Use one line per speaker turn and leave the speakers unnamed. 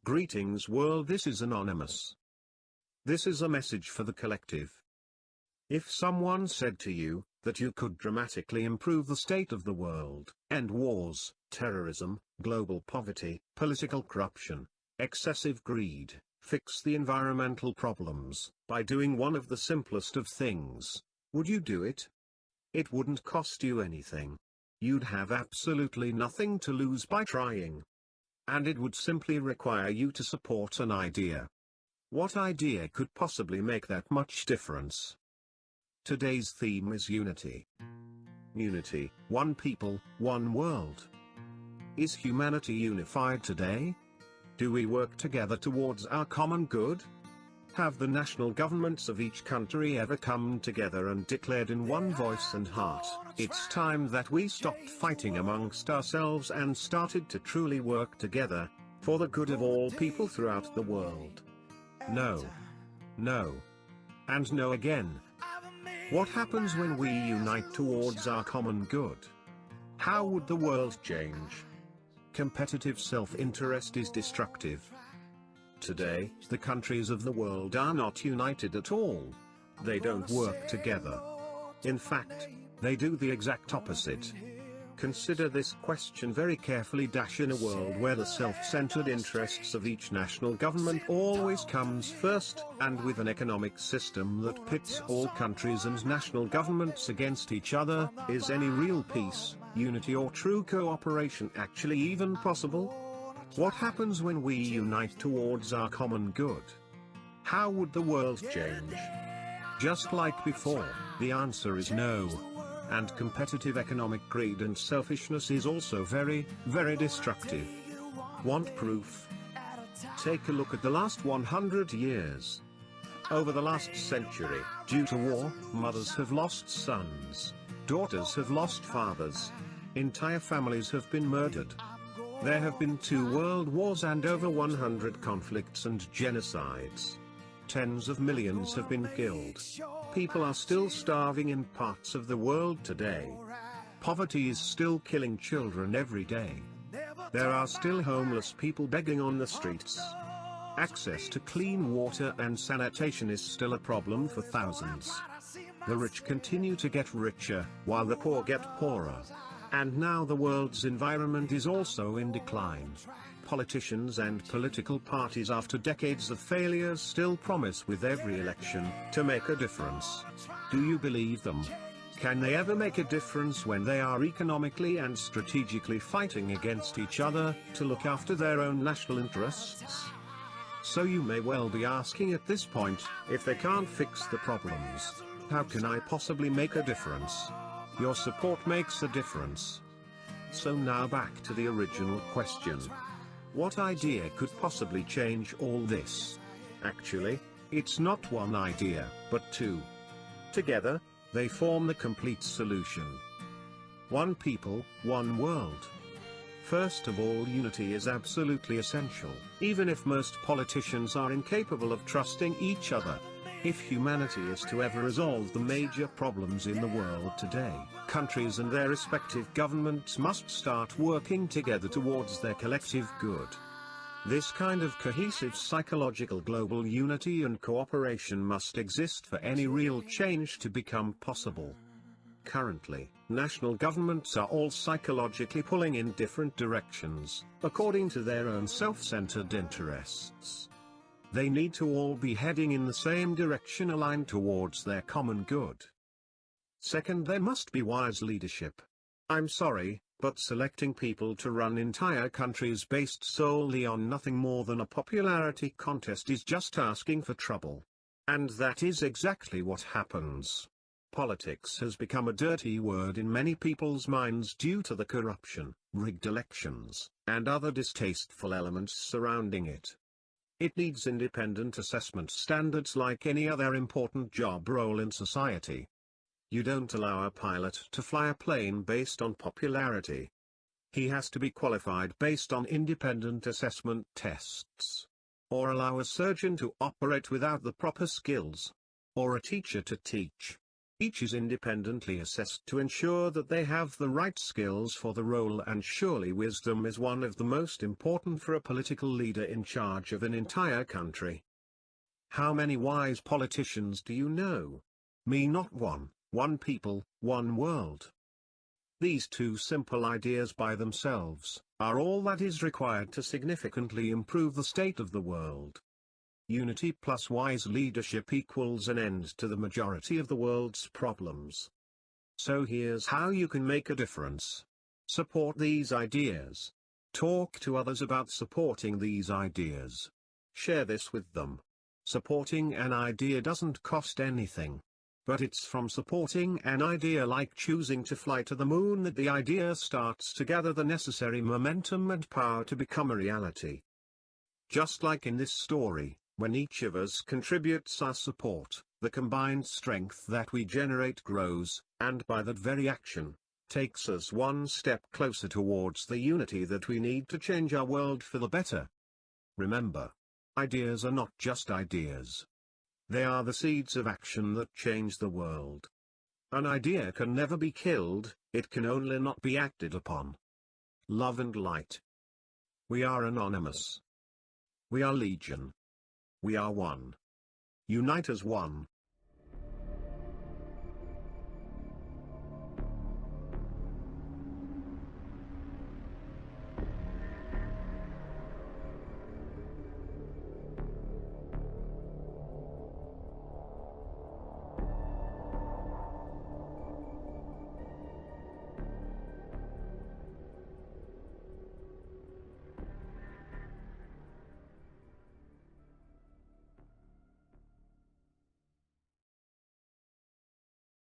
Greetings world, this is Anonymous. This is a message for the collective. If someone said to you, that you could dramatically improve the state of the world, end wars, terrorism, global poverty, political corruption, excessive greed, fix the environmental problems, by doing one of the simplest of things, would you do it? It wouldn't cost you anything. You'd have absolutely nothing to lose by trying. And it would simply require you to support an idea. What idea could possibly make that much difference? Today's theme is unity. Unity, one people, one world. Is humanity unified today? Do we work together towards our common good? Have the national governments of each country ever come together and declared in one voice and heart, it's time that we stopped fighting amongst ourselves and started to truly work together, for the good of all people throughout the world? No. No. And no again. What happens when we unite towards our common good? How would the world change? Competitive self-interest is destructive. Today, the countries of the world are not united at all. They don't work together. In fact, they do the exact opposite. Consider this question very carefully. In a world where the self-centered interests of each national government always comes first, and with an economic system that pits all countries and national governments against each other, is any real peace, unity or true cooperation actually even possible? What happens when we unite towards our common good? How would the world change? Just like before, the answer is no. And competitive economic greed and selfishness is also very, very destructive. Want proof? Take a look at the last 100 years. Over the last century, due to war, mothers have lost sons. Daughters have lost fathers. Entire families have been murdered. There have been 2 world wars and over 100 conflicts and genocides. Tens of millions have been killed. People are still starving in parts of the world today. Poverty is still killing children every day. There are still homeless people begging on the streets. Access to clean water and sanitation is still a problem for thousands. The rich continue to get richer, while the poor get poorer. And now the world's environment is also in decline. Politicians and political parties, after decades of failures, still promise with every election to make a difference. Do you believe them? Can they ever make a difference when they are economically and strategically fighting against each other to look after their own national interests? So you may well be asking at this point, if they can't fix the problems, how can I possibly make a difference? Your support makes a difference. So now back to the original question. What idea could possibly change all this? Actually, it's not one idea, but 2. Together, they form the complete solution. One people, one world. First of all, unity is absolutely essential, even if most politicians are incapable of trusting each other. If humanity is to ever resolve the major problems in the world today, countries and their respective governments must start working together towards their collective good. This kind of cohesive psychological global unity and cooperation must exist for any real change to become possible. Currently, national governments are all psychologically pulling in different directions, according to their own self-centered interests. They need to all be heading in the same direction, aligned towards their common good. Second, there must be wise leadership. I'm sorry, but selecting people to run entire countries based solely on nothing more than a popularity contest is just asking for trouble. And that is exactly what happens. Politics has become a dirty word in many people's minds due to the corruption, rigged elections, and other distasteful elements surrounding it. It needs independent assessment standards like any other important job role in society. You don't allow a pilot to fly a plane based on popularity. He has to be qualified based on independent assessment tests. Or allow a surgeon to operate without the proper skills. Or a teacher to teach. Each is independently assessed to ensure that they have the right skills for the role, and surely wisdom is one of the most important for a political leader in charge of an entire country. How many wise politicians do you know? Me, not one. One people, one world. These two simple ideas by themselves are all that is required to significantly improve the state of the world. Unity plus wise leadership equals an end to the majority of the world's problems. So here's how you can make a difference. Support these ideas. Talk to others about supporting these ideas. Share this with them. Supporting an idea doesn't cost anything. But it's from supporting an idea like choosing to fly to the moon that the idea starts to gather the necessary momentum and power to become a reality. Just like in this story, when each of us contributes our support, the combined strength that we generate grows, and by that very action, takes us one step closer towards the unity that we need to change our world for the better. Remember, ideas are not just ideas. They are the seeds of action that change the world. An idea can never be killed, it can only not be acted upon. Love and light. We are anonymous. We are legion. We are one. Unite as one.